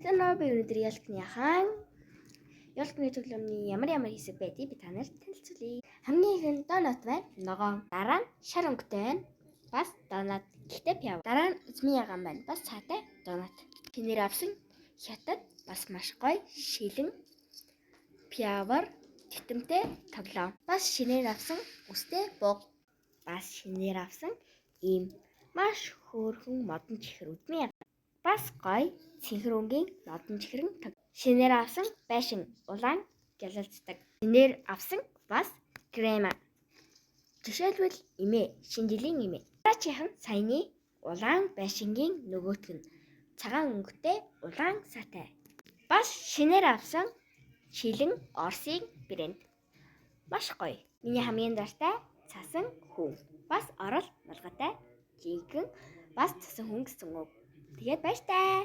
Би өнөөдөр ялкны хаан ялкны төлөвлөмний ямар хэсэг байдгийг би танарт танилцуулъя. Хамгийн ихэнд донот байна. Ногоон. Дараа нь шар өнгөтэй байна. Бас донот. Гэхдээ пяв. Дараа нь эзмийн яган байна. Бас цаатай донот. Чинээр авсан хятад бас маш гоё шилэн пявар титэмтэй тоглоом. Бас шинээр авсан үстэй буг. Бас шинээр авсан ийм маш хөөрхөн модон чихэр үдмийн яган. Бас гоё цэнхрүүнгийн модон чихрэн шинээр авсан байшин улаан гялалцдаг. Шинээр авсан бас крема. Жишээлбэл эмээ, шинэ жилийн эмээ. Дараачихын саяны улаан байшингийн нөгөөтг нь цагаан өнгөтэй улаан сатай. Бас шинээр авсан шилэн Орсын брэнд. Маш гоё. Миний хамгийн дуртай цасан хүн. Бас орол малгайтай жинхэнэ бас цасан хүн гэсэн үг. Тэгээд баяртай.